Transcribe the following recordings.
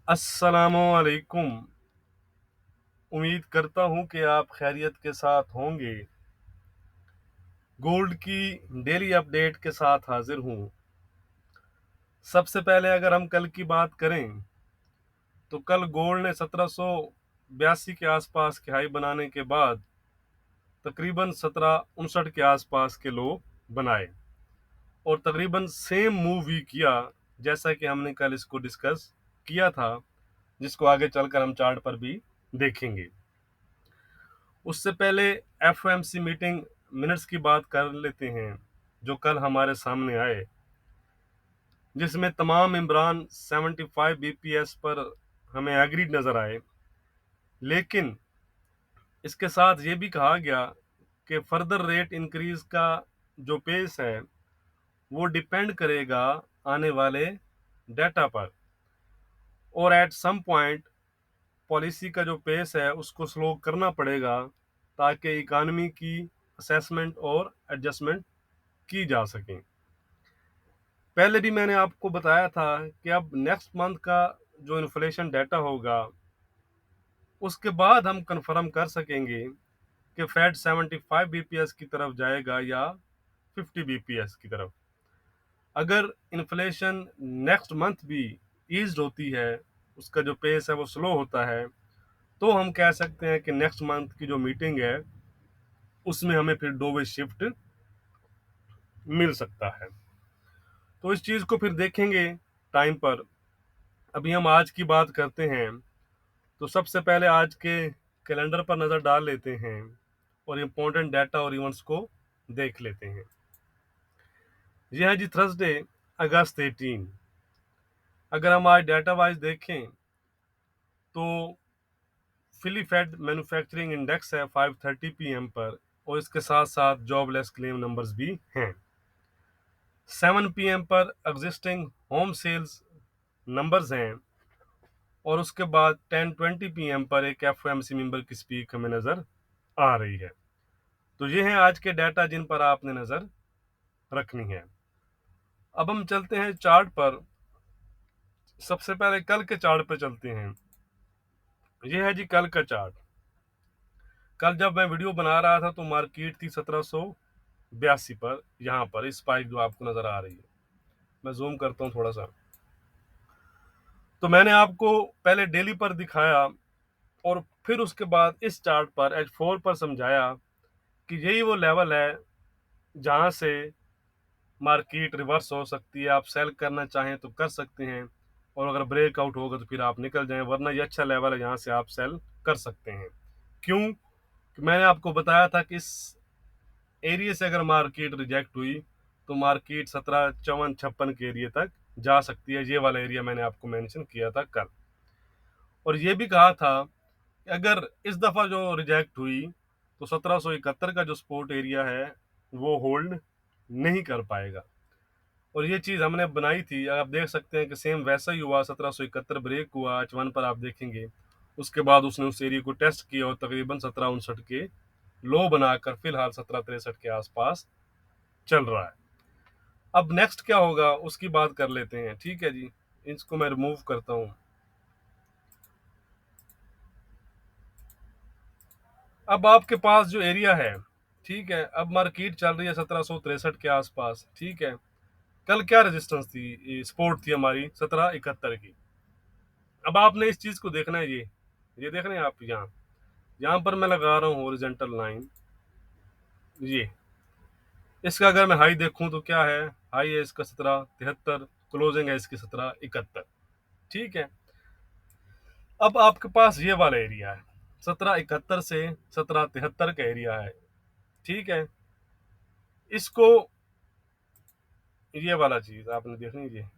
अस्सलामुअलैकुम। उम्मीद करता हूँ कि आप खैरियत के साथ होंगे। गोल्ड की डेली अपडेट के साथ हाजिर हूँ। सबसे पहले अगर हम कल की बात करें तो कल गोल्ड ने 1782 के आसपास की हाई बनाने के बाद तकरीबन 1759 के आसपास के लो बनाए और तकरीबन सेम मूव ही किया जैसा कि हमने कल इसको डिस्कस किया था, जिसको आगे चलकर हम चार्ट पर भी देखेंगे। उससे पहले एफओएमसी मीटिंग मिनट्स की बात कर लेते हैं जो कल हमारे सामने आए, जिसमें तमाम मेंबरान 75 बीपीएस पर हमें एग्री नजर आए। लेकिन इसके साथ ये भी कहा गया कि फर्दर रेट इंक्रीज का जो पेस है वो डिपेंड करेगा आने वाले डाटा पर, और एट सम पॉइंट पॉलिसी का जो पेस है उसको स्लो करना पड़ेगा ताकि इकानमी की असेसमेंट और एडजस्टमेंट की जा सके। पहले भी मैंने आपको बताया था कि अब नेक्स्ट मंथ का जो इन्फ्लेशन डाटा होगा उसके बाद हम कंफर्म कर सकेंगे कि फेड 75 बीपीएस की तरफ जाएगा या 50 बीपीएस की तरफ। अगर इन्फ्लेशन नेक्स्ट मंथ भी ईज होती है, उसका जो पेस है वो स्लो होता है, तो हम कह सकते हैं कि नेक्स्ट मंथ की जो मीटिंग है उसमें हमें फिर दो वे शिफ्ट मिल सकता है। तो इस चीज़ को फिर देखेंगे टाइम पर। अभी हम आज की बात करते हैं, तो सबसे पहले आज के कैलेंडर पर नज़र डाल लेते हैं और इम्पोर्टेंट डाटा और इवेंट्स को देख लेते हैं। यह है जी थर्सडे, अगस्त 18। अगर हम आज डाटा वाइज देखें तो फिली फेड मैन्युफैक्चरिंग इंडेक्स है 5:30 पीएम पर, और इसके साथ साथ जॉबलेस क्लेम नंबर्स भी हैं। 7 पीएम पर एग्जिस्टिंग होम सेल्स नंबर्स हैं, और उसके बाद 10:20 पीएम पर एक एफओएमसी मेंबर की स्पीक हमें नज़र आ रही है। तो ये हैं आज के डाटा जिन पर आपने नज़र रखनी है। अब हम चलते हैं चार्ट पर। सबसे पहले कल के चार्ट पर चलते हैं। ये है जी कल का चार्ट। कल जब मैं वीडियो बना रहा था तो मार्केट थी 1782 पर, यहाँ पर स्पाइक जो आपको नज़र आ रही है। मैं जूम करता हूँ थोड़ा सा। तो मैंने आपको पहले डेली पर दिखाया और फिर उसके बाद इस चार्ट पर H4 पर समझाया कि यही वो लेवल है जहाँ से मार्केट रिवर्स हो सकती है। आप सेल करना चाहें तो कर सकते हैं, और अगर ब्रेकआउट होगा तो फिर आप निकल जाएं, वरना ये अच्छा लेवल है जहाँ से आप सेल कर सकते हैं। क्यों? कि मैंने आपको बताया था कि इस एरिया से अगर मार्केट रिजेक्ट हुई तो मार्केट 1754-56 के एरिया तक जा सकती है। ये वाला एरिया मैंने आपको मेंशन किया था कल, और ये भी कहा था कि अगर इस दफ़ा जो रिजेक्ट हुई तो 1771 का जो सपोर्ट एरिया है वो होल्ड नहीं कर पाएगा। और ये चीज़ हमने बनाई थी, आप देख सकते हैं कि सेम वैसा ही हुआ। 1771 ब्रेक हुआ H1 पर, आप देखेंगे। उसके बाद उसने उस एरिया को टेस्ट किया और तकरीबन 1759 के लो बनाकर फिलहाल 1763 के आसपास चल रहा है। अब नेक्स्ट क्या होगा उसकी बात कर लेते हैं, ठीक है जी। इसको मैं रिमूव करता हूँ। अब आपके पास जो एरिया है, ठीक है, अब मार्केट चल रही है 1763 के आसपास, ठीक है। कल क्या रेजिस्टेंस थी, सपोर्ट थी हमारी 1771 की। अब आपने इस चीज को देखना है, ये देख रहे हैं आप, यहाँ पर मैं लगा रहा हूँ हॉरिजॉन्टल लाइन। ये इसका अगर मैं हाई देखूं तो क्या है, हाई है इसका 1773, क्लोजिंग है इसकी 1771, ठीक है। अब आपके पास ये वाला एरिया है 1771 से 1773 का एरिया है, ठीक है। इसको, ये वाला चीज आपने देखनी है।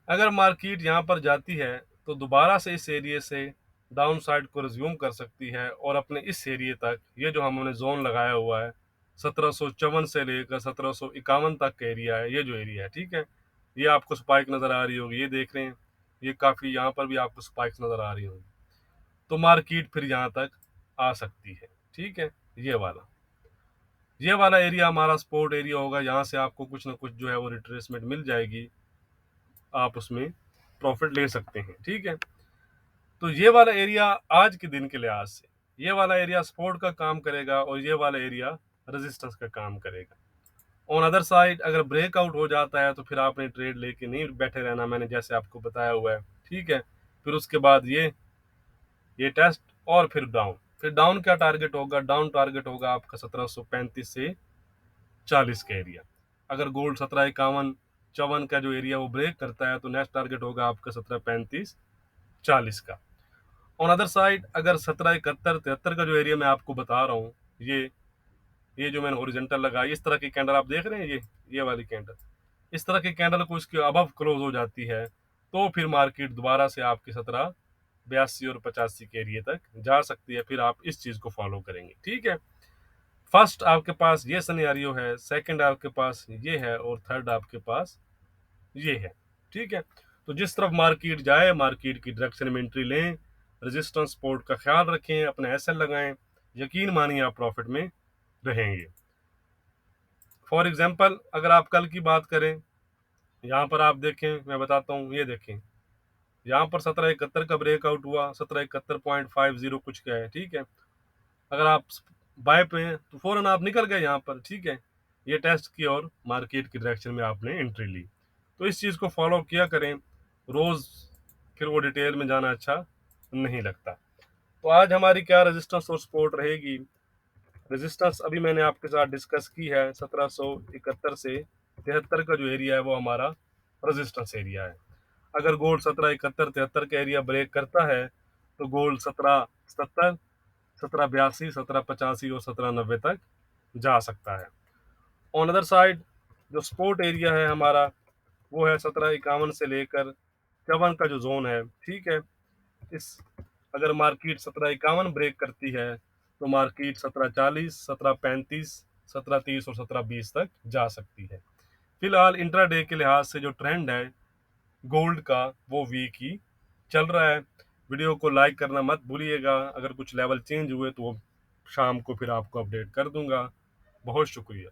अगर मार्केट यहाँ पर जाती है तो दोबारा से इस एरिया से डाउन साइड को रिज्यूम कर सकती है, और अपने इस एरिया तक, ये जो हमने जोन लगाया हुआ है 1754 से लेकर 1751 तक का एरिया है, ये जो एरिया है, ठीक है। ये आपको स्पाइक नज़र आ रही होगी, ये देख रहे हैं, ये काफ़ी यहाँ पर भी आपको स्पाइक्स नज़र आ रही होगी। तो मार्केट फिर यहाँ तक आ सकती है, ठीक है। ये वाला एरिया हमारा सपोर्ट एरिया होगा, यहाँ से आपको कुछ ना कुछ जो है वो रिट्रेसमेंट मिल जाएगी, आप उसमें प्रॉफिट ले सकते हैं। ठीक है, तो ये वाला एरिया आज के दिन के लिहाज से ये वाला एरिया सपोर्ट का काम करेगा और ये वाला एरिया रेजिस्टेंस का काम करेगा। ऑन अदर साइड अगर ब्रेकआउट हो जाता है तो फिर आपने ट्रेड लेके नहीं बैठे रहना, मैंने जैसे आपको बताया हुआ है। ठीक है, फिर उसके बाद ये टेस्ट और फिर डाउन क्या टारगेट होगा, डाउन टारगेट होगा आपका 1735 से 40 का एरिया। अगर गोल्ड 1751 का जो एरिया वो ब्रेक करता है तो नेक्स्ट टारगेट होगा आपका 1735-40 का। ऑन अदर साइड अगर 1771-73 का जो एरिया मैं आपको बता रहा हूँ, ये जो मैंने ओरिजेंटल लगाई, इस तरह की कैंडल आप देख रहे हैं, ये वाली कैंडल, इस तरह की कैंडल को इसके अबव क्लोज हो जाती है तो फिर मार्केट दोबारा से आपके 1782 और 85 के एरिया तक जा सकती है। फिर आप इस चीज को फॉलो करेंगे। ठीक है, फर्स्ट आपके पास ये सिनेरियो है, सेकंड आपके पास ये है और थर्ड आपके पास ये है। ठीक है, तो जिस तरफ मार्केट जाए मार्केट की डायरेक्शन में एंट्री लें, रेजिस्टेंस सपोर्ट का ख्याल रखें, अपने एसएल लगाएं, यकीन मानिए आप प्रॉफिट में रहेंगे। फॉर एग्जांपल अगर आप कल की बात करें, यहाँ पर आप देखें, मैं बताता हूँ, ये देखें यहाँ पर 1771 का ब्रेकआउट हुआ, 1771.50 कुछ का है। ठीक है, अगर आप बाय पे हैं तो फौरन आप निकल गए यहाँ पर। ठीक है, ये टेस्ट की और मार्केट की डायरेक्शन में आपने एंट्री ली। तो इस चीज़ को फॉलो किया करें, रोज़ फिर वो डिटेल में जाना अच्छा नहीं लगता। तो आज हमारी क्या रेजिस्टेंस और सपोर्ट रहेगी। रेजिस्टेंस अभी मैंने आपके साथ डिस्कस की है, 1771 से 73 का जो एरिया है वो हमारा रेजिस्टेंस एरिया है। अगर गोल्ड 1771-73 का एरिया ब्रेक करता है तो गोल्ड 1770, 1782, 1785 और 1790 तक जा सकता है। ऑन अदर साइड जो सपोर्ट एरिया है हमारा वो है 1751 से लेकर 54 का जो जोन है। ठीक है, इस अगर मार्केट 1751 ब्रेक करती है तो मार्केट 1740, 1735, 1730 और 1720 तक जा सकती है। फिलहाल इंट्राडे के लिहाज से जो ट्रेंड है गोल्ड का वो वीक ही चल रहा है। वीडियो को लाइक करना मत भूलिएगा, अगर कुछ लेवल चेंज हुए तो वो शाम को फिर आपको अपडेट कर दूंगा। बहुत शुक्रिया।